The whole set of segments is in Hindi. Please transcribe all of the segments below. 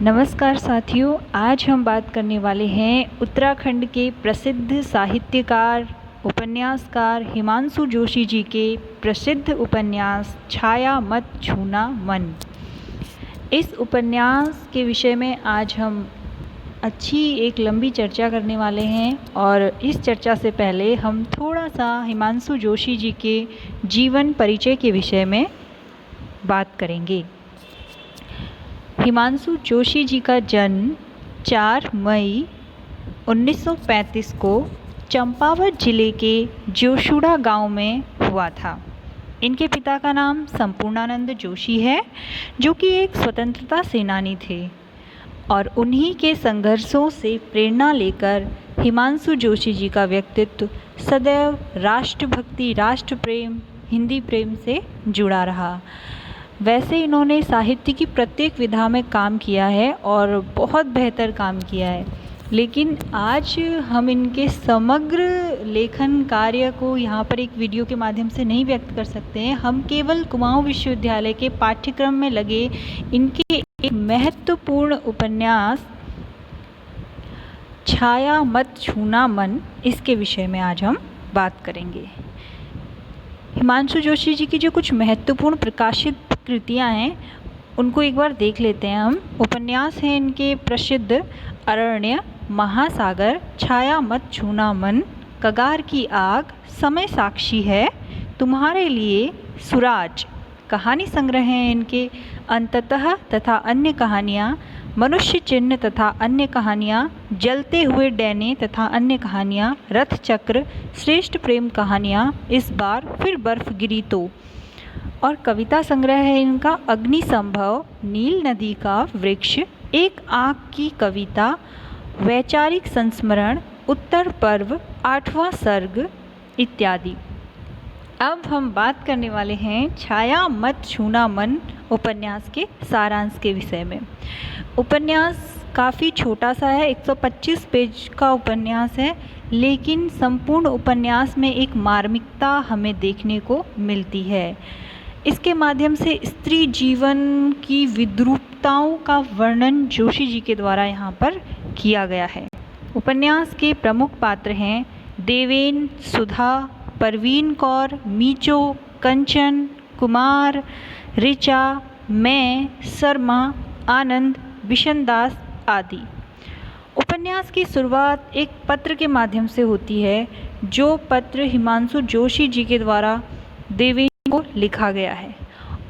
नमस्कार साथियों, आज हम बात करने वाले हैं उत्तराखंड के प्रसिद्ध साहित्यकार उपन्यासकार हिमांशु जोशी जी के प्रसिद्ध उपन्यास छाया मत छूना मन। इस उपन्यास के विषय में आज हम अच्छी एक लंबी चर्चा करने वाले हैं और इस चर्चा से पहले हम थोड़ा सा हिमांशु जोशी जी के जीवन परिचय के विषय में बात करेंगे। हिमांशु जोशी जी का जन्म 4 मई 1935 को चंपावत जिले के जोशुड़ा गांव में हुआ था। इनके पिता का नाम संपूर्णानंद जोशी है, जो कि एक स्वतंत्रता सेनानी थे और उन्हीं के संघर्षों से प्रेरणा लेकर हिमांशु जोशी जी का व्यक्तित्व सदैव राष्ट्रभक्ति, राष्ट्र प्रेम, हिंदी प्रेम से जुड़ा रहा। वैसे इन्होंने साहित्य की प्रत्येक विधा में काम किया है और बहुत बेहतर काम किया है, लेकिन आज हम इनके समग्र लेखन कार्य को यहाँ पर एक वीडियो के माध्यम से नहीं व्यक्त कर सकते हैं। हम केवल कुमाऊं विश्वविद्यालय के पाठ्यक्रम में लगे इनके एक महत्वपूर्ण उपन्यास छाया मत छूना मन, इसके विषय में आज हम बात करेंगे। हिमांशु जोशी जी की जो कुछ महत्वपूर्ण प्रकाशित कृतियाँ हैं उनको एक बार देख लेते हैं हम। उपन्यास हैं इनके प्रसिद्ध अरण्य, महासागर, छाया मत छूना मन, कगार की आग, समय साक्षी है, तुम्हारे लिए, सुराज। कहानी संग्रह हैं इनके अंततः तथा अन्य कहानियाँ, मनुष्य चिन्ह तथा अन्य कहानियाँ, जलते हुए डैने तथा अन्य कहानियाँ, रथ चक्र, श्रेष्ठ प्रेम कहानियाँ, इस बार फिर बर्फ गिरी तो। और कविता संग्रह है इनका अग्नि संभव, नील नदी का वृक्ष, एक आँख की कविता, वैचारिक संस्मरण, उत्तर पर्व, 8वां सर्ग इत्यादि। अब हम बात करने वाले हैं छाया मत छूना मन उपन्यास के सारांश के विषय में। उपन्यास काफ़ी छोटा सा है, 125 पेज का उपन्यास है, लेकिन संपूर्ण उपन्यास में एक मार्मिकता हमें देखने को मिलती है। इसके माध्यम से स्त्री जीवन की विद्रूपताओं का वर्णन जोशी जी के द्वारा यहाँ पर किया गया है। उपन्यास के प्रमुख पात्र हैं देवेन, सुधा, परवीन कौर, मीचो, कंचन, कुमार, ऋचा, मैं, शर्मा, आनंद, बिशन दास आदि। उपन्यास की शुरुआत एक पत्र के माध्यम से होती है, जो पत्र हिमांशु जोशी जी के द्वारा देवेन को लिखा गया है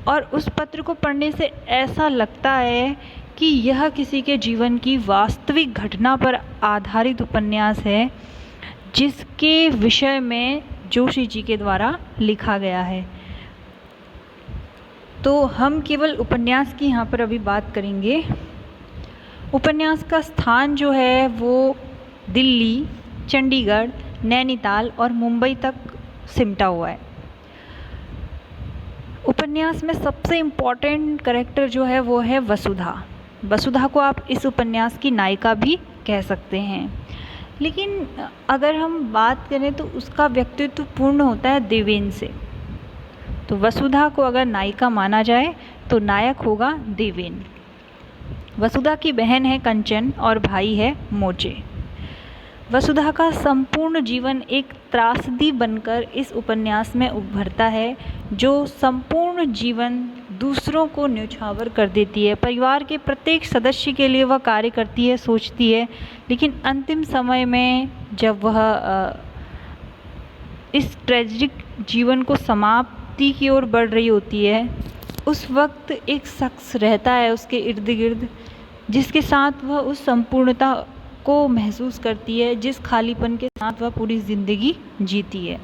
और उस पत्र को पढ़ने से ऐसा लगता है कि यह किसी के जीवन की वास्तविक घटना पर आधारित उपन्यास है, जिसके विषय में जोशी जी के द्वारा लिखा गया है। तो हम केवल उपन्यास की यहाँ पर अभी बात करेंगे। उपन्यास का स्थान जो है वो दिल्ली, चंडीगढ़, नैनीताल और मुंबई तक सिमटा हुआ है। उपन्यास में सबसे इम्पॉर्टेंट कैरेक्टर जो है वो है वसुधा। वसुधा को आप इस उपन्यास की नायिका भी कह सकते हैं, लेकिन अगर हम बात करें तो उसका व्यक्तित्व पूर्ण होता है देवेन से। तो वसुधा को अगर नायिका माना जाए तो नायक होगा देवेन। वसुधा की बहन है कंचन और भाई है मोचे। वसुधा का संपूर्ण जीवन एक त्रासदी बनकर इस उपन्यास में उभरता है, जो संपूर्ण जीवन दूसरों को न्यौछावर कर देती है। परिवार के प्रत्येक सदस्य के लिए वह कार्य करती है, सोचती है, लेकिन अंतिम समय में जब वह इस ट्रेजिक जीवन को समाप्ति की ओर बढ़ रही होती है, उस वक्त एक शख्स रहता है उसके इर्द गिर्द, जिसके साथ वह उस संपूर्णता को महसूस करती है, जिस खालीपन के साथ वह पूरी ज़िंदगी जीती है।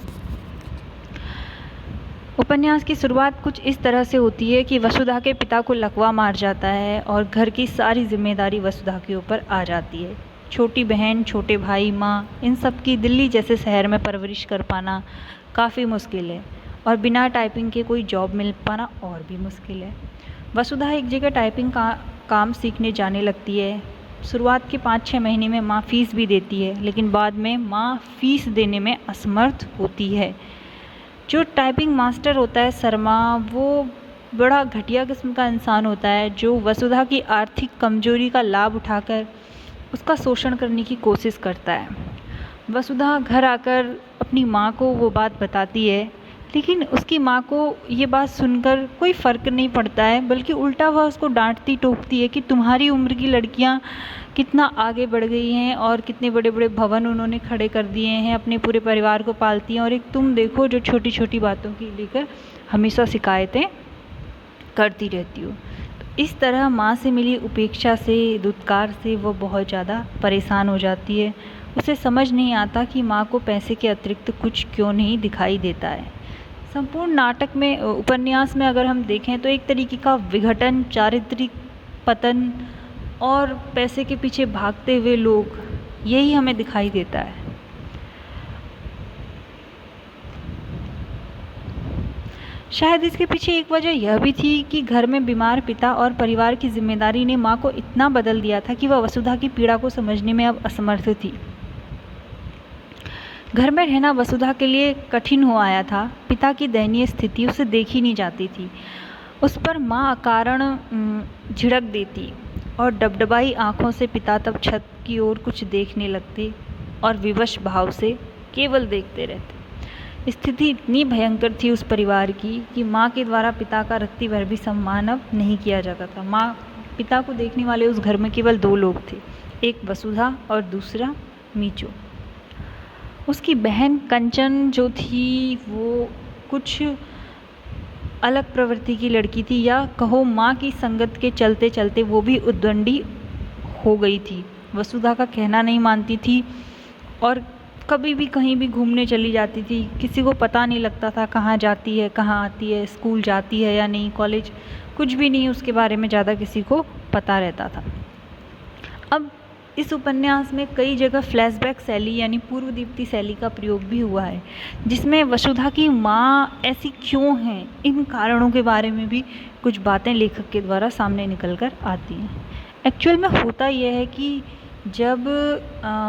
उपन्यास की शुरुआत कुछ इस तरह से होती है कि वसुधा के पिता को लकवा मार जाता है और घर की सारी जिम्मेदारी वसुधा के ऊपर आ जाती है। छोटी बहन, छोटे भाई, माँ, इन सब की दिल्ली जैसे शहर में परवरिश कर पाना काफ़ी मुश्किल है और बिना टाइपिंग के कोई जॉब मिल पाना और भी मुश्किल है। वसुधा एक जगह टाइपिंग का काम सीखने जाने लगती है। शुरुआत के 5-6 महीने में माँ फीस भी देती है, लेकिन बाद में माँ फीस देने में असमर्थ होती है। जो टाइपिंग मास्टर होता है शर्मा, वो बड़ा घटिया किस्म का इंसान होता है जो वसुधा की आर्थिक कमजोरी का लाभ उठाकर उसका शोषण करने की कोशिश करता है। वसुधा घर आकर अपनी माँ को वो बात बताती है, लेकिन उसकी माँ को ये बात सुनकर कोई फ़र्क नहीं पड़ता है, बल्कि उल्टा वह उसको डांटती टोकती है कि तुम्हारी उम्र की लड़कियाँ कितना आगे बढ़ गई हैं और कितने बड़े बड़े भवन उन्होंने खड़े कर दिए हैं, अपने पूरे परिवार को पालती हैं, और एक तुम देखो जो छोटी छोटी बातों की लेकर हमेशा शिकायतें करती रहती हो। तो इस तरह माँ से मिली उपेक्षा से, दुत्कार से वो बहुत ज़्यादा परेशान हो जाती है। उसे समझ नहीं आता कि माँ को पैसे के अतिरिक्त कुछ क्यों नहीं दिखाई देता है। संपूर्ण नाटक में, उपन्यास में अगर हम देखें तो एक तरीके का विघटन, चारित्रिक पतन और पैसे के पीछे भागते हुए लोग, यही हमें दिखाई देता है। शायद इसके पीछे एक वजह यह भी थी कि घर में बीमार पिता और परिवार की जिम्मेदारी ने माँ को इतना बदल दिया था कि वह वसुधा की पीड़ा को समझने में अब असमर्थ थी। घर में रहना वसुधा के लिए कठिन हो आया था। पिता की दयनीय स्थिति उसे देखी नहीं जाती थी। उस पर माँ अकारण झिड़क देती और डबडबाई आंखों से पिता तब छत की ओर कुछ देखने लगते और विवश भाव से केवल देखते रहते। स्थिति इतनी भयंकर थी उस परिवार की कि माँ के द्वारा पिता का रत्ती भर भी सम्मान अब नहीं किया जाता था। पिता को देखने वाले उस घर में केवल 2 लोग थे, एक वसुधा और दूसरा मीचो। उसकी बहन कंचन जो थी वो कुछ अलग प्रवृत्ति की लड़की थी, या कहो माँ की संगत के चलते चलते वो भी उद्दंडी हो गई थी। वसुधा का कहना नहीं मानती थी और कभी भी कहीं भी घूमने चली जाती थी। किसी को पता नहीं लगता था कहाँ जाती है, कहाँ आती है, स्कूल जाती है या नहीं, कॉलेज, कुछ भी नहीं उसके बारे में ज़्यादा किसी को पता रहता था। अब इस उपन्यास में कई जगह फ्लैशबैक शैली यानी पूर्व दीप्ति शैली का प्रयोग भी हुआ है, जिसमें वसुधा की माँ ऐसी क्यों हैं, इन कारणों के बारे में भी कुछ बातें लेखक के द्वारा सामने निकल कर आती हैं। एक्चुअल में होता यह है कि जब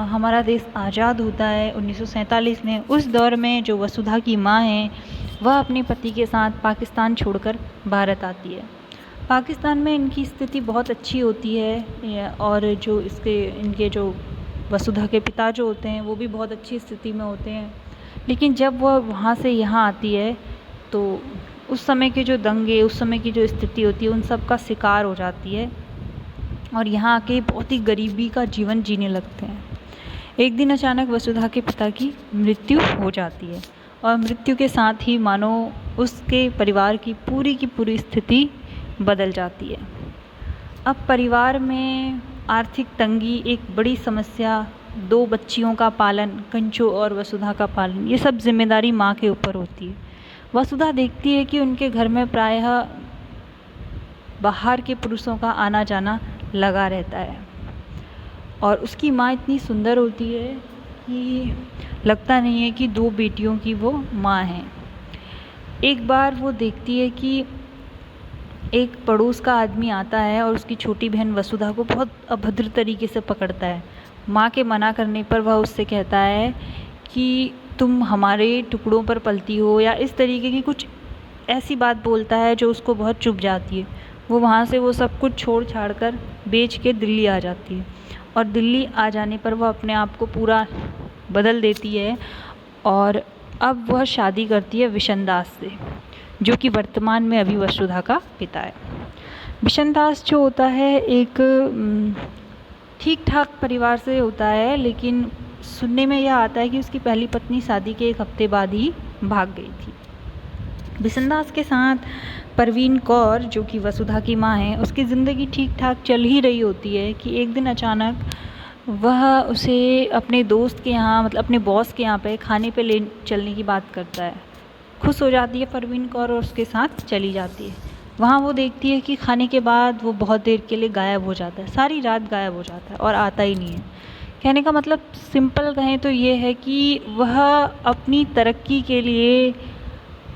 हमारा देश आज़ाद होता है 1947 में, उस दौर में जो वसुधा की माँ हैं वह अपने पति के साथ पाकिस्तान छोड़कर भारत आती है। पाकिस्तान में इनकी स्थिति बहुत अच्छी होती है और जो इनके जो वसुधा के पिता जो होते हैं वो भी बहुत अच्छी स्थिति में होते हैं। लेकिन जब वह वहाँ से यहाँ आती है तो उस समय के जो दंगे, उस समय की जो स्थिति होती है, उन सब का शिकार हो जाती है और यहाँ आके बहुत ही गरीबी का जीवन जीने लगते हैं। एक दिन अचानक वसुधा के पिता की मृत्यु हो जाती है और मृत्यु के साथ ही मानो उसके परिवार की पूरी स्थिति बदल जाती है। अब परिवार में आर्थिक तंगी एक बड़ी समस्या, 2 बच्चियों का पालन, कंचो और वसुधा का पालन, ये सब जिम्मेदारी माँ के ऊपर होती है। वसुधा देखती है कि उनके घर में प्रायः बाहर के पुरुषों का आना जाना लगा रहता है और उसकी माँ इतनी सुंदर होती है कि लगता नहीं है कि 2 बेटियों की वो माँ है। एक बार वो देखती है कि एक पड़ोस का आदमी आता है और उसकी छोटी बहन वसुधा को बहुत अभद्र तरीके से पकड़ता है। माँ के मना करने पर वह उससे कहता है कि तुम हमारे टुकड़ों पर पलती हो, या इस तरीके की कुछ ऐसी बात बोलता है जो उसको बहुत चुभ जाती है। वो वहाँ से वो सब कुछ छोड़ छाड़ कर बेच के दिल्ली आ जाती है और दिल्ली आ जाने पर वह अपने आप को पूरा बदल देती है और अब वह शादी करती है विशन दास से, जो कि वर्तमान में अभी वसुधा का पिता है। विशन दास जो होता है एक ठीक ठाक परिवार से होता है, लेकिन सुनने में यह आता है कि उसकी पहली पत्नी शादी के 1 हफ्ते बाद ही भाग गई थी। विशन दास के साथ परवीन कौर जो कि वसुधा की माँ है, उसकी ज़िंदगी ठीक ठाक चल ही रही होती है कि एक दिन अचानक वह उसे अपने दोस्त के यहाँ, मतलब अपने बॉस के यहाँ पे खाने पे ले चलने की बात करता है। खुश हो जाती है परवीन कौर और उसके साथ चली जाती है। वहाँ वो देखती है कि खाने के बाद वो बहुत देर के लिए गायब हो जाता है, सारी रात गायब हो जाता है और आता ही नहीं है। कहने का मतलब सिंपल कहें तो ये है कि वह अपनी तरक्की के लिए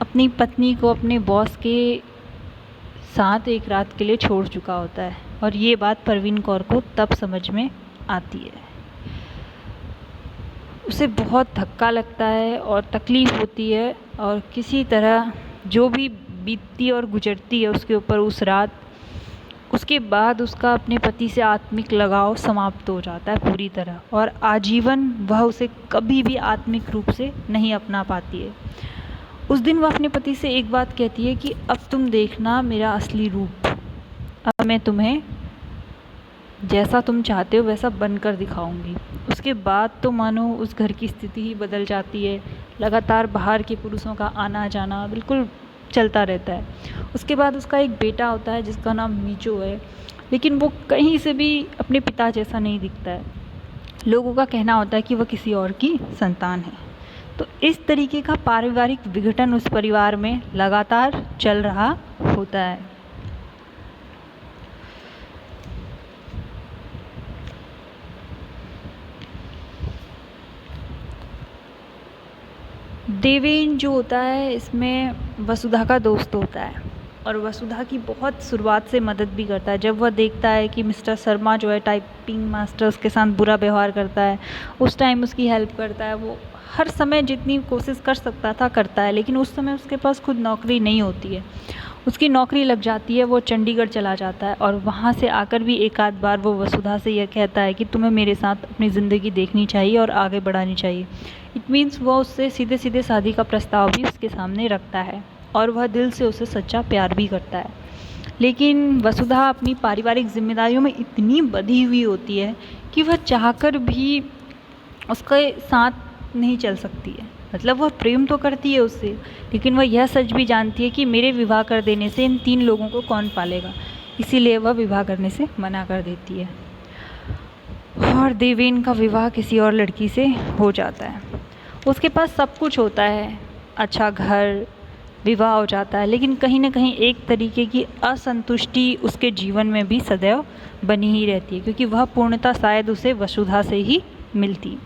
अपनी पत्नी को अपने बॉस के साथ एक रात के लिए छोड़ चुका होता है और ये बात परवीन कौर को तब समझ में आती है। उसे बहुत धक्का लगता है और तकलीफ़ होती है और किसी तरह जो भी बीतती और गुजरती है उसके ऊपर उस रात, उसके बाद उसका अपने पति से आत्मिक लगाव समाप्त हो जाता है पूरी तरह, और आजीवन वह उसे कभी भी आत्मिक रूप से नहीं अपना पाती है। उस दिन वह अपने पति से एक बात कहती है कि अब तुम देखना मेरा असली रूप, अब मैं तुम्हें जैसा तुम चाहते हो वैसा बनकर दिखाऊंगी। उसके बाद तो मानो उस घर की स्थिति ही बदल जाती है। लगातार बाहर के पुरुषों का आना जाना बिल्कुल चलता रहता है। उसके बाद उसका एक बेटा होता है जिसका नाम मीचो है, लेकिन वो कहीं से भी अपने पिता जैसा नहीं दिखता है। लोगों का कहना होता है कि वह किसी और की संतान है। तो इस तरीके का पारिवारिक विघटन उस परिवार में लगातार चल रहा होता है। देवेन जो होता है इसमें वसुधा का दोस्त होता है, और वसुधा की बहुत शुरुआत से मदद भी करता है। जब वह देखता है कि मिस्टर शर्मा जो है टाइपिंग मास्टर उसके साथ बुरा व्यवहार करता है, उस टाइम उसकी हेल्प करता है। वो हर समय जितनी कोशिश कर सकता था करता है, लेकिन उस समय उसके पास खुद नौकरी नहीं होती है। उसकी नौकरी लग जाती है, वो चंडीगढ़ चला जाता है, और वहाँ से आकर भी एक आध बार वो वसुधा से यह कहता है कि तुम्हें मेरे साथ अपनी ज़िंदगी देखनी चाहिए और आगे बढ़ानी चाहिए। इट मीन्स वह उससे सीधे सीधे शादी का प्रस्ताव भी उसके सामने रखता है, और वह दिल से उसे सच्चा प्यार भी करता है। लेकिन वसुधा अपनी पारिवारिक जिम्मेदारियों में इतनी बंधी हुई होती है कि वह चाहकर भी उसके साथ नहीं चल सकती है। मतलब वह प्रेम तो करती है उससे, लेकिन वह यह सच भी जानती है कि मेरे विवाह कर देने से इन 3 लोगों को कौन पालेगा, इसीलिए वह विवाह करने से मना कर देती है, और देवेन का विवाह किसी और लड़की से हो जाता है। उसके पास सब कुछ होता है, अच्छा घर, विवाह हो जाता है, लेकिन कहीं ना कहीं एक तरीके की असंतुष्टि उसके जीवन में भी सदैव बनी ही रहती है, क्योंकि वह पूर्णता शायद उसे वसुधा से ही मिलती।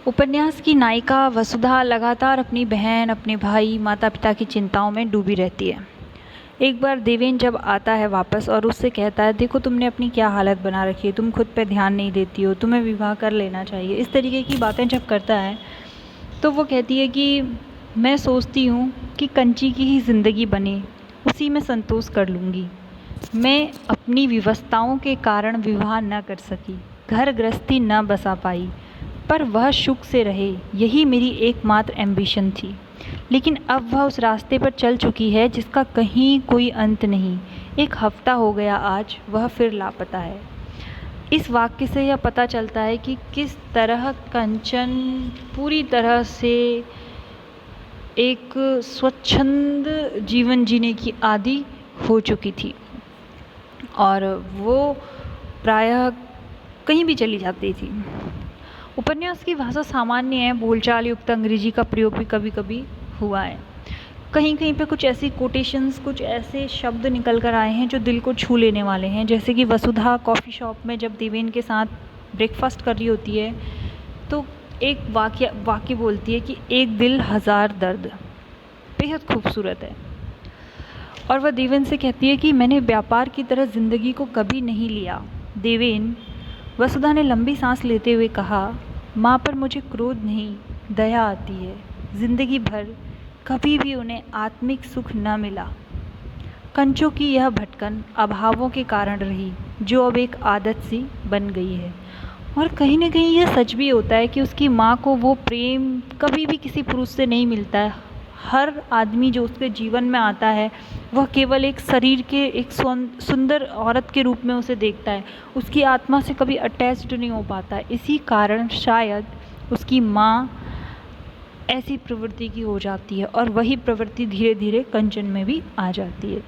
उपन्यास की नायिका वसुधा लगातार अपनी बहन, अपने भाई, माता पिता की चिंताओं में डूबी रहती है। एक बार देवेन जब आता है वापस और उससे कहता है, देखो तुमने अपनी क्या हालत बना रखी है, तुम खुद पे ध्यान नहीं देती हो, तुम्हें विवाह कर लेना चाहिए, इस तरीके की बातें जब करता है तो वो कहती है कि मैं सोचती हूँ कि कंची की ही ज़िंदगी बने, उसी में संतोष कर लूँगी। मैं अपनी विवशताओं के कारण विवाह न कर सकी, घर गृहस्थी न बसा पाई, पर वह सुख से रहे, यही मेरी एकमात्र एम्बिशन थी। लेकिन अब वह उस रास्ते पर चल चुकी है जिसका कहीं कोई अंत नहीं। 1 हफ्ता हो गया आज वह फिर लापता है। इस वाक्य से यह पता चलता है कि किस तरह कंचन पूरी तरह से एक स्वच्छंद जीवन जीने की आदी हो चुकी थी, और वो प्रायः कहीं भी चली जाती थी। उपन्यास की भाषा सामान्य है, बोलचाल युक्त अंग्रेजी का प्रयोग भी कभी कभी हुआ है। कहीं कहीं पे कुछ ऐसी कोटेशंस, कुछ ऐसे शब्द निकल कर आए हैं जो दिल को छू लेने वाले हैं। जैसे कि वसुधा कॉफ़ी शॉप में जब देवेन के साथ ब्रेकफास्ट कर रही होती है तो एक वाक्य बोलती है कि 1 दिल 1000 दर्द, बेहद खूबसूरत है। और वह देवेन से कहती है कि मैंने व्यापार की तरह ज़िंदगी को कभी नहीं लिया। देवेन, वसुधा ने लंबी सांस लेते हुए कहा, माँ पर मुझे क्रोध नहीं, दया आती है। ज़िंदगी भर कभी भी उन्हें आत्मिक सुख न मिला। कंचों की यह भटकन अभावों के कारण रही, जो अब एक आदत सी बन गई है। और कहीं ना कहीं यह सच भी होता है कि उसकी माँ को वो प्रेम कभी भी किसी पुरुष से नहीं मिलता है। हर आदमी जो उसके जीवन में आता है वह केवल एक शरीर के एक सुंदर औरत के रूप में उसे देखता है, उसकी आत्मा से कभी अटैच्ड नहीं हो पाता है। इसी कारण शायद उसकी माँ ऐसी प्रवृत्ति की हो जाती है, और वही प्रवृत्ति धीरे धीरे कंचन में भी आ जाती है।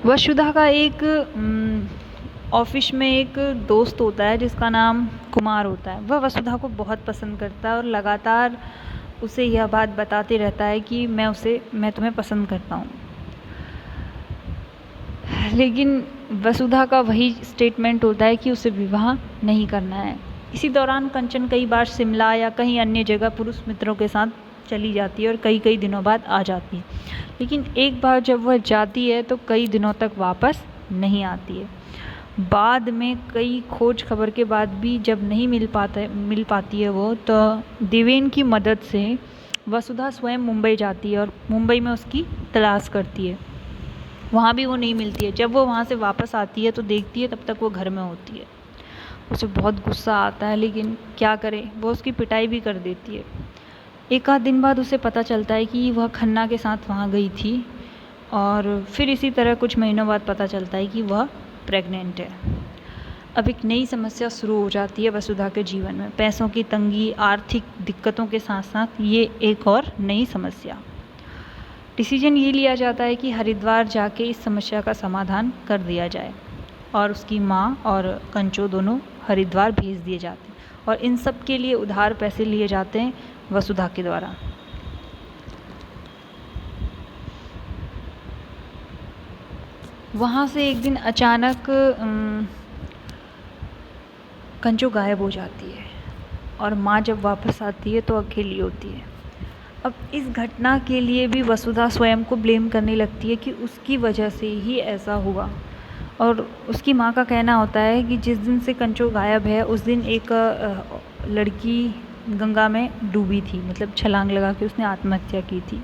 वसुधा का एक ऑफिस में एक दोस्त होता है जिसका नाम कुमार होता है। वह वसुधा को बहुत पसंद करता है और लगातार उसे यह बात बताते रहता है कि मैं तुम्हें पसंद करता हूँ। लेकिन वसुधा का वही स्टेटमेंट होता है कि उसे विवाह नहीं करना है। इसी दौरान कंचन कई बार शिमला या कहीं अन्य जगह पुरुष मित्रों के साथ चली जाती है और कई कई दिनों बाद आ जाती है। लेकिन एक बार जब वह जाती है तो कई दिनों तक वापस नहीं आती है। बाद में कई खोज खबर के बाद भी जब नहीं मिल पाती है वो, तो देवेन की मदद से वसुधा स्वयं मुंबई जाती है और मुंबई में उसकी तलाश करती है। वहाँ भी वो नहीं मिलती है। जब वो वहाँ से वापस आती है तो देखती है तब तक वो घर में होती है। उसे बहुत गुस्सा आता है, लेकिन क्या करे, वो उसकी पिटाई भी कर देती है। एक आध दिन बाद उसे पता चलता है कि वह खन्ना के साथ वहाँ गई थी, और फिर इसी तरह कुछ महीनों बाद पता चलता है कि वह प्रेग्नेंट है। अब एक नई समस्या शुरू हो जाती है वसुधा के जीवन में। पैसों की तंगी, आर्थिक दिक्कतों के साथ साथ ये एक और नई समस्या। डिसीजन ये लिया जाता है कि हरिद्वार जाके इस समस्या का समाधान कर दिया जाए, और उसकी माँ और कंचो दोनों हरिद्वार भेज दिए जाते हैं, और इन सब के लिए उधार पैसे लिए जाते हैं वसुधा के द्वारा। वहाँ से एक दिन अचानक कंचो गायब हो जाती है, और माँ जब वापस आती है तो अकेली होती है। अब इस घटना के लिए भी वसुधा स्वयं को ब्लेम करने लगती है कि उसकी वजह से ही ऐसा हुआ, और उसकी माँ का कहना होता है कि जिस दिन से कंचो गायब है उस दिन एक लड़की गंगा में डूबी थी, मतलब छलांग लगा के उसने आत्महत्या की थी।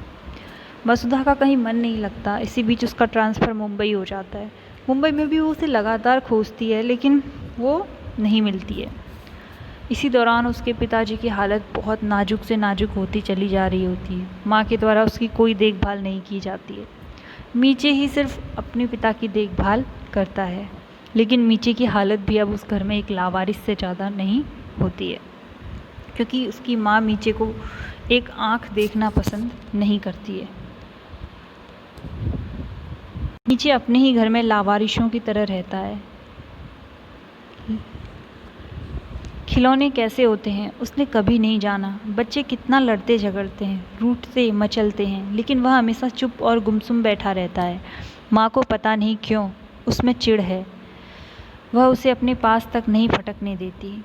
वसुधा का कहीं मन नहीं लगता। इसी बीच उसका ट्रांसफ़र मुंबई हो जाता है। मुंबई में भी वो उसे लगातार खोजती है, लेकिन वो नहीं मिलती है। इसी दौरान उसके पिताजी की हालत बहुत नाजुक से नाजुक होती चली जा रही होती है। माँ के द्वारा उसकी कोई देखभाल नहीं की जाती है। मीचे ही सिर्फ अपने पिता की देखभाल करता है, लेकिन मीचे की हालत भी अब उस घर में एक लावारिस से ज़्यादा नहीं होती है, क्योंकि उसकी माँ मीचे को एक आँख देखना पसंद नहीं करती है। मीचे अपने ही घर में लावारिशों की तरह रहता है। खिलौने कैसे होते हैं उसने कभी नहीं जाना। बच्चे कितना लड़ते झगड़ते हैं, रूठते मचलते हैं, लेकिन वह हमेशा चुप और गुमसुम बैठा रहता है। माँ को पता नहीं क्यों उसमें चिढ़ है। वह उसे अपने पास तक नहीं फटकने देती।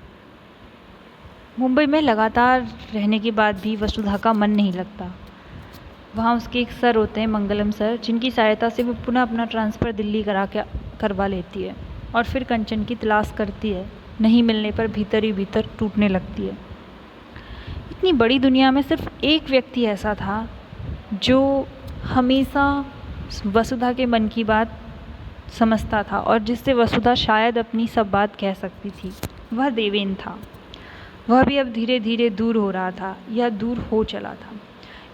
मुंबई में लगातार रहने के बाद भी वसुधा का मन नहीं लगता। वहाँ उसके एक सर होते हैं, मंगलम सर, जिनकी सहायता से वो पुनः अपना ट्रांसफ़र दिल्ली करवा लेती है, और फिर कंचन की तलाश करती है। नहीं मिलने पर भीतर ही भीतर टूटने लगती है। इतनी बड़ी दुनिया में सिर्फ एक व्यक्ति ऐसा था जो हमेशा वसुधा के मन की बात समझता था, और जिससे वसुधा शायद अपनी सब बात कह सकती थी। वह देवेन था। वह भी अब धीरे धीरे दूर हो रहा था, या दूर हो चला था।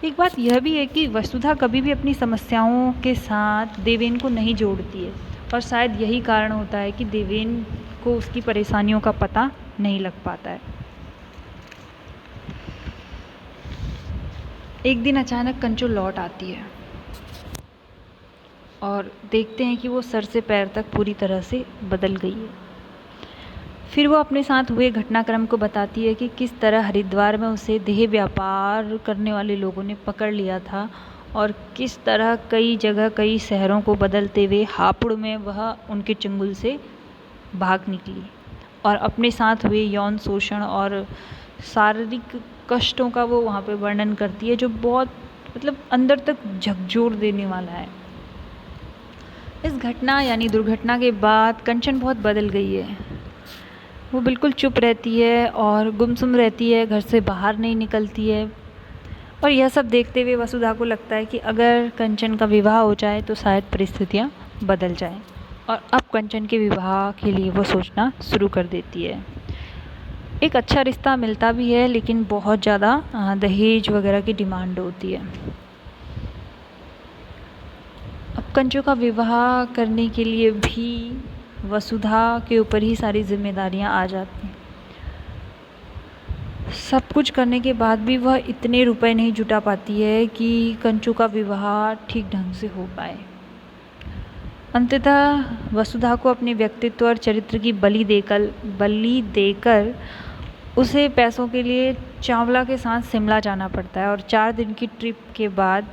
एक बात यह भी है कि वसुधा कभी भी अपनी समस्याओं के साथ देवेन को नहीं जोड़ती है, और शायद यही कारण होता है कि देवेन को उसकी परेशानियों का पता नहीं लग पाता है। एक दिन अचानक कंचो लौट आती है, और देखते हैं कि वो सर से पैर तक पूरी तरह से बदल गई है। फिर वो अपने साथ हुए घटनाक्रम को बताती है कि किस तरह हरिद्वार में उसे देह व्यापार करने वाले लोगों ने पकड़ लिया था, और किस तरह कई जगह कई शहरों को बदलते हुए हापुड़ में वह उनके चंगुल से भाग निकली, और अपने साथ हुए यौन शोषण और शारीरिक कष्टों का वो वहाँ पे वर्णन करती है, जो बहुत मतलब अंदर तक झकझोर देने वाला है। इस घटना यानी दुर्घटना के बाद कंचन बहुत बदल गई है। वो बिल्कुल चुप रहती है और गुमसुम रहती है, घर से बाहर नहीं निकलती है। और यह सब देखते हुए वसुधा को लगता है कि अगर कंचन का विवाह हो जाए तो शायद परिस्थितियाँ बदल जाएं, और अब कंचन के विवाह के लिए वो सोचना शुरू कर देती है। एक अच्छा रिश्ता मिलता भी है, लेकिन बहुत ज़्यादा दहेज वगैरह की डिमांड होती है। अब कंचो का विवाह करने के लिए भी वसुधा के ऊपर ही सारी जिम्मेदारियां आ जाती हैं। सब कुछ करने के बाद भी वह इतने रुपए नहीं जुटा पाती है कि कंचो का विवाह ठीक ढंग से हो पाए। अंततः वसुधा को अपने व्यक्तित्व और चरित्र की बलि देकर उसे पैसों के लिए चावला के साथ शिमला जाना पड़ता है, और 4 दिन की ट्रिप के बाद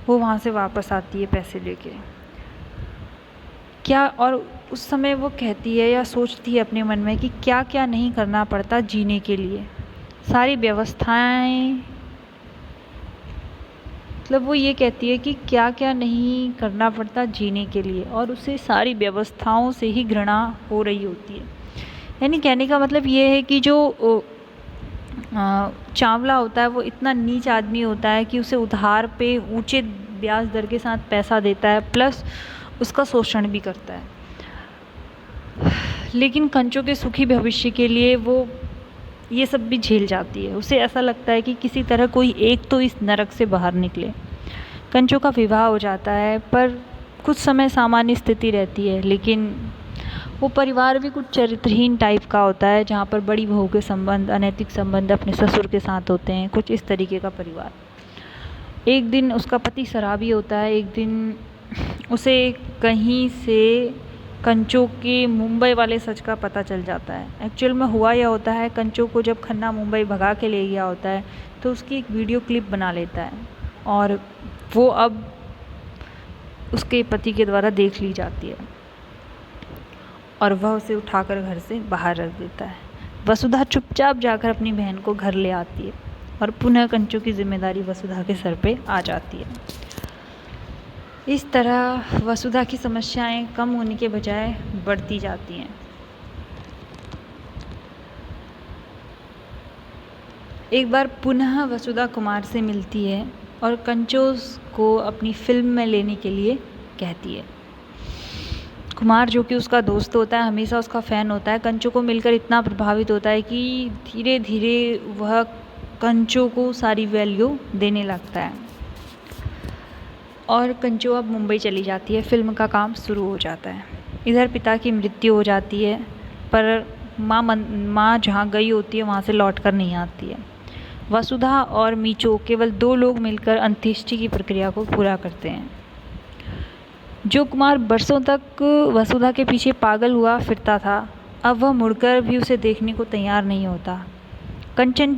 वो वहाँ से वापस आती है पैसे लेके। क्या और उस समय वो कहती है या सोचती है अपने मन में कि क्या क्या नहीं करना पड़ता जीने के लिए। सारी व्यवस्थाएं मतलब वो ये कहती है कि क्या क्या नहीं करना पड़ता जीने के लिए, और उसे सारी व्यवस्थाओं से ही घृणा हो रही होती है। यानी कहने का मतलब ये है कि जो चावला होता है वो इतना नीच आदमी होता है कि उसे उधार पे ऊंचे ब्याज दर के साथ पैसा देता है, प्लस उसका शोषण भी करता है। लेकिन कंचों के सुखी भविष्य के लिए वो ये सब भी झेल जाती है। उसे ऐसा लगता है कि किसी तरह कोई एक तो इस नरक से बाहर निकले। कंचों का विवाह हो जाता है, पर कुछ समय सामान्य स्थिति रहती है, लेकिन वो परिवार भी कुछ चरित्रहीन टाइप का होता है, जहाँ पर बड़ी बहू के संबंध, अनैतिक संबंध अपने ससुर के साथ होते हैं, कुछ इस तरीके का परिवार। एक दिन उसका पति शराबी होता है। एक दिन उसे कहीं से कंचों के मुंबई वाले सच का पता चल जाता है। एक्चुअल में हुआ यह होता है, कंचों को जब खन्ना मुंबई भगा के ले गया होता है तो उसकी एक वीडियो क्लिप बना लेता है, और वो अब उसके पति के द्वारा देख ली जाती है, और वह उसे उठाकर घर से बाहर रख देता है। वसुधा चुपचाप जाकर अपनी बहन को घर ले आती है, और पुनः कंचों की जिम्मेदारी वसुधा के सर पे आ जाती है। इस तरह वसुधा की समस्याएं कम होने के बजाय बढ़ती जाती हैं। एक बार पुनः वसुधा कुमार से मिलती है और कंचों को अपनी फिल्म में लेने के लिए कहती है। कुमार, जो कि उसका दोस्त होता है, हमेशा उसका फ़ैन होता है, कंचों को मिलकर इतना प्रभावित होता है कि धीरे धीरे वह कंचों को सारी वैल्यू देने लगता है, और कंचों अब मुंबई चली जाती है। फिल्म का काम शुरू हो जाता है। इधर पिता की मृत्यु हो जाती है, पर माँ जहाँ गई होती है वहाँ से लौट कर नहीं आती है। वसुधा और मीचो केवल 2 लोग मिलकर अंत्येष्टि की प्रक्रिया को पूरा करते हैं। जो कुमार बरसों तक वसुधा के पीछे पागल हुआ फिरता था, अब वह मुड़कर भी उसे देखने को तैयार नहीं होता। कंचन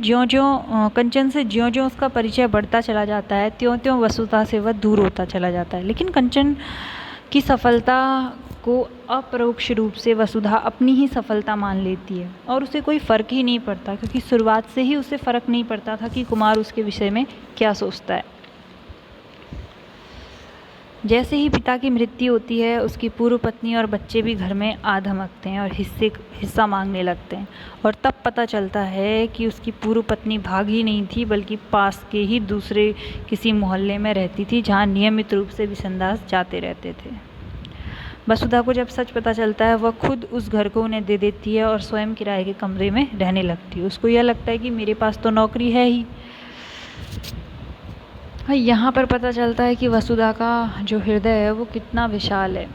से ज्यों ज्यों उसका परिचय बढ़ता चला जाता है, त्यों त्यों वसुधा से वह दूर होता चला जाता है। लेकिन कंचन की सफलता को अपरोक्ष रूप से वसुधा अपनी ही सफलता मान लेती है, और उसे कोई फ़र्क ही नहीं पड़ता, क्योंकि शुरुआत से ही उसे फ़र्क नहीं पड़ता था कि कुमार उसके विषय में क्या सोचता है। जैसे ही पिता की मृत्यु होती है, उसकी पूर्व पत्नी और बच्चे भी घर में आ धमकते हैं और हिस्सा मांगने लगते हैं, और तब पता चलता है कि उसकी पूर्व पत्नी भागी नहीं थी, बल्कि पास के ही दूसरे किसी मोहल्ले में रहती थी, जहाँ नियमित रूप से विसंदास जाते रहते थे। वसुधा को जब सच पता चलता है, वह खुद उस घर को उन्हें दे देती है और स्वयं किराए के कमरे में रहने लगती है। उसको यह लगता है कि मेरे पास तो नौकरी है ही। यहाँ पर पता चलता है कि वसुधा का जो हृदय है वो कितना विशाल है।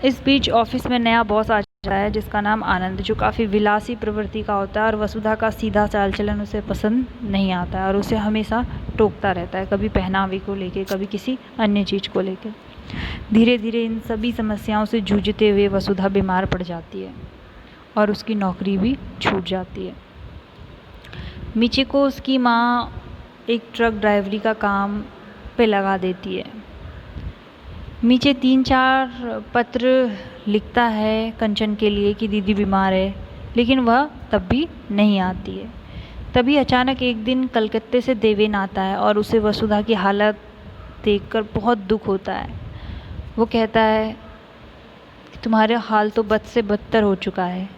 इस बीच ऑफिस में नया बॉस आ जाता है, जिसका नाम आनंद, जो काफ़ी विलासी प्रवृत्ति का होता है, और वसुधा का सीधा चाल चलन उसे पसंद नहीं आता है, और उसे हमेशा टोकता रहता है, कभी पहनावे को लेके, कभी किसी अन्य चीज़ को लेकर। धीरे धीरे इन सभी समस्याओं से जूझते हुए वसुधा बीमार पड़ जाती है, और उसकी नौकरी भी छूट जाती है। मीचे को उसकी माँ एक ट्रक ड्राइवरी का काम पे लगा देती है। मीचे 3-4 पत्र लिखता है कंचन के लिए कि दीदी बीमार है, लेकिन वह तब भी नहीं आती है। तभी अचानक एक दिन कलकत्ते से देवेन आता है, और उसे वसुधा की हालत देखकर बहुत दुख होता है। वो कहता है कि तुम्हारा हाल तो बद से बदतर हो चुका है।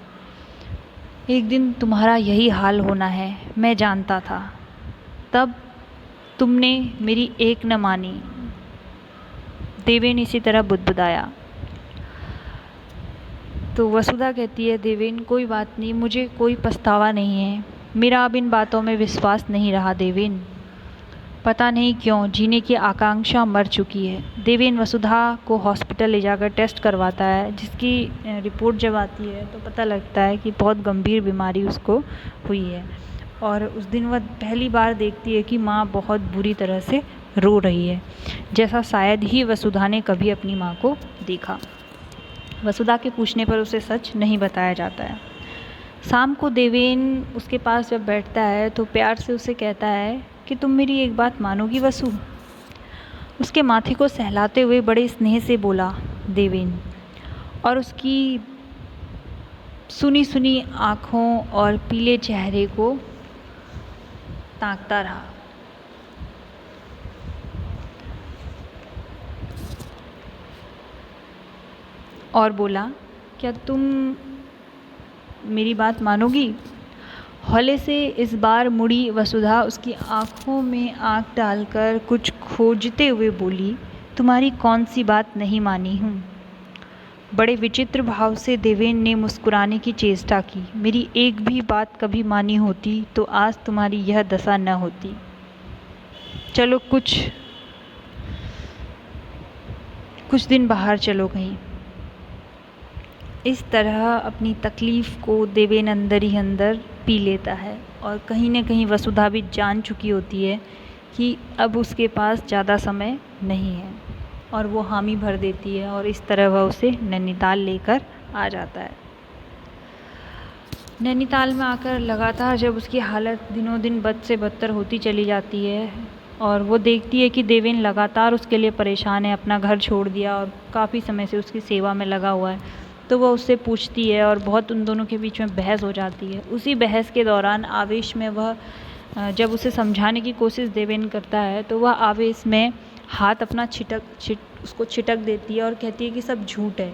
एक दिन तुम्हारा यही हाल होना है, मैं जानता था। तब तुमने मेरी एक न मानी। देवेन इसी तरह बुदबुदाया। तो वसुधा कहती है, देवेन कोई बात नहीं, मुझे कोई पछतावा नहीं है। मेरा अब इन बातों में विश्वास नहीं रहा देवेन। पता नहीं क्यों जीने की आकांक्षा मर चुकी है। देवेन वसुधा को हॉस्पिटल ले जाकर टेस्ट करवाता है, जिसकी रिपोर्ट जब आती है तो पता लगता है कि बहुत गंभीर बीमारी उसको हुई है, और उस दिन वह पहली बार देखती है कि माँ बहुत बुरी तरह से रो रही है, जैसा शायद ही वसुधा ने कभी अपनी माँ को देखा। वसुधा के पूछने पर उसे सच नहीं बताया जाता है। शाम को देवेन उसके पास जब बैठता है तो प्यार से उसे कहता है कि तुम मेरी एक बात मानोगी वसु? उसके माथे को सहलाते हुए बड़े स्नेह से बोला देवेन, और उसकी सुनी सुनी आँखों और पीले चेहरे को ताकता रहा। और बोला, क्या तुम मेरी बात मानोगी? हौले से इस बार मुड़ी वसुधा उसकी आंखों में आंख डालकर कुछ खोजते हुए बोली, तुम्हारी कौन सी बात नहीं मानी हूँ? बड़े विचित्र भाव से देवेन ने मुस्कुराने की चेष्टा की। मेरी एक भी बात कभी मानी होती तो आज तुम्हारी यह दशा न होती। चलो कुछ दिन बाहर चलो कहीं। इस तरह अपनी तकलीफ़ को देवेन अंदर ही अंदर पी लेता है और कहीं न कहीं वसुधा भी जान चुकी होती है कि अब उसके पास ज़्यादा समय नहीं है और वो हामी भर देती है और इस तरह वह उसे नैनीताल लेकर आ जाता है। नैनीताल में आकर लगातार जब उसकी हालत दिनों दिन बद से बदतर होती चली जाती है और वो देखती है कि देवेन लगातार उसके लिए परेशान है, अपना घर छोड़ दिया और काफ़ी समय से उसकी सेवा में लगा हुआ है, तो वह उससे पूछती है और बहुत उन दोनों के बीच में बहस हो जाती है। उसी बहस के दौरान आवेश में वह जब उसे समझाने की कोशिश देवेन करता है तो वह आवेश में हाथ अपना उसको छिटक देती है और कहती है कि सब झूठ है,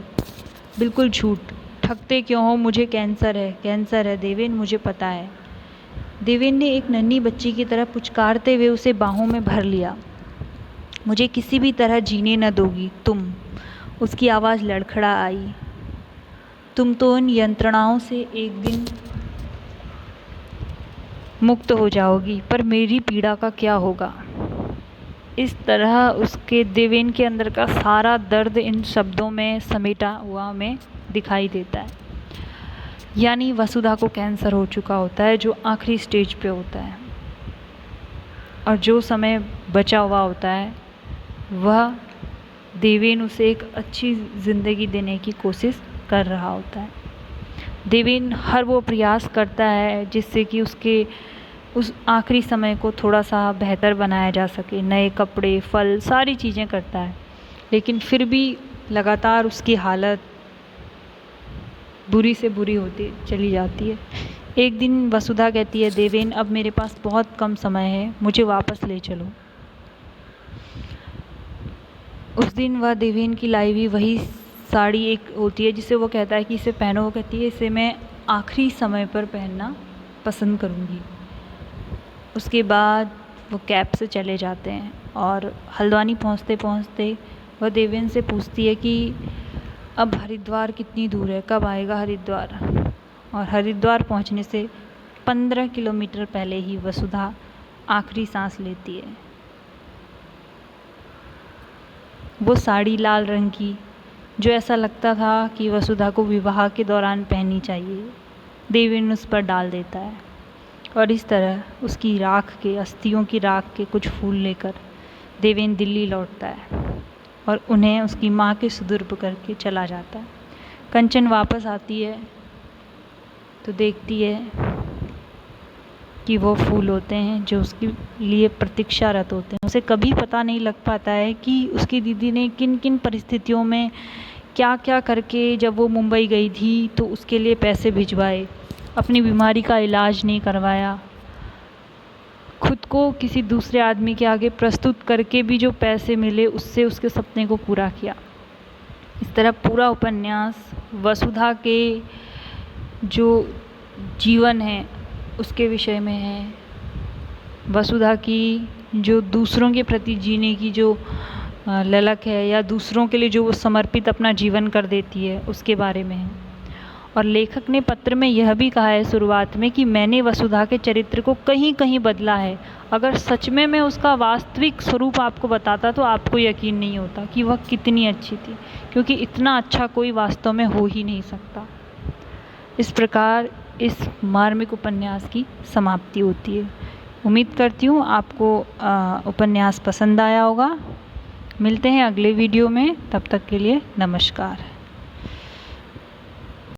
बिल्कुल झूठ, ठगते क्यों हो, मुझे कैंसर है देवेन, मुझे पता है। देवेन ने एक नन्ही बच्ची की तरह पुचकारते हुए उसे बाहों में भर लिया। मुझे किसी भी तरह जीने न दोगी तुम। उसकी आवाज़ लड़खड़ा आई। तुम तो इन यंत्रणाओं से एक दिन मुक्त हो जाओगी, पर मेरी पीड़ा का क्या होगा? इस तरह उसके देवेन के अंदर का सारा दर्द इन शब्दों में समेटा हुआ हमें दिखाई देता है। यानी वसुधा को कैंसर हो चुका होता है, जो आखिरी स्टेज पे होता है, और जो समय बचा हुआ होता है वह देवेन उसे एक अच्छी ज़िंदगी देने की कोशिश कर रहा होता है। देवेन हर वो प्रयास करता है जिससे कि उसके उस आखिरी समय को थोड़ा सा बेहतर बनाया जा सके। नए कपड़े, फल, सारी चीज़ें करता है, लेकिन फिर भी लगातार उसकी हालत बुरी से बुरी होती चली जाती है। एक दिन वसुधा कहती है, देवेन अब मेरे पास बहुत कम समय है, मुझे वापस ले चलो। उस दिन वह देवेन की लाई हुई वही साड़ी एक होती है जिसे वो कहता है कि इसे पहनो। वो कहती है, इसे मैं आखिरी समय पर पहनना पसंद करूँगी। उसके बाद वो कैब से चले जाते हैं और हल्द्वानी पहुँचते पहुँचते वह देवेन से पूछती है कि अब हरिद्वार कितनी दूर है, कब आएगा हरिद्वार? और हरिद्वार पहुँचने से 15 किलोमीटर पहले ही वसुधा आखिरी सांस लेती है। वो साड़ी लाल रंग की, जो ऐसा लगता था कि वसुधा को विवाह के दौरान पहननी चाहिए, देवेन उस पर डाल देता है और इस तरह उसकी राख के, अस्थियों की राख के कुछ फूल लेकर देवेन दिल्ली लौटता है और उन्हें उसकी माँ के सुपुर्द करके चला जाता है। कंचन वापस आती है तो देखती है कि वो फूल होते हैं जो उसके लिए प्रतीक्षारत होते हैं। उसे कभी पता नहीं लग पाता है कि उसकी दीदी ने किन किन परिस्थितियों में क्या क्या करके, जब वो मुंबई गई थी तो उसके लिए पैसे भिजवाए, अपनी बीमारी का इलाज नहीं करवाया, खुद को किसी दूसरे आदमी के आगे प्रस्तुत करके भी जो पैसे मिले उससे उसके सपने को पूरा किया। इस तरह पूरा उपन्यास वसुधा के जो जीवन है उसके विषय में है। वसुधा की जो दूसरों के प्रति जीने की जो ललक है, या दूसरों के लिए जो वो समर्पित अपना जीवन कर देती है, उसके बारे में है। और लेखक ने पत्र में यह भी कहा है शुरुआत में कि मैंने वसुधा के चरित्र को कहीं कहीं बदला है। अगर सच में मैं उसका वास्तविक स्वरूप आपको बताता तो आपको यकीन नहीं होता कि वह कितनी अच्छी थी, क्योंकि इतना अच्छा कोई वास्तव में हो ही नहीं सकता। इस प्रकार इस मार्मिक उपन्यास की समाप्ति होती है। उम्मीद करती हूँ आपको उपन्यास पसंद आया होगा। मिलते हैं अगले वीडियो में, तब तक के लिए नमस्कार।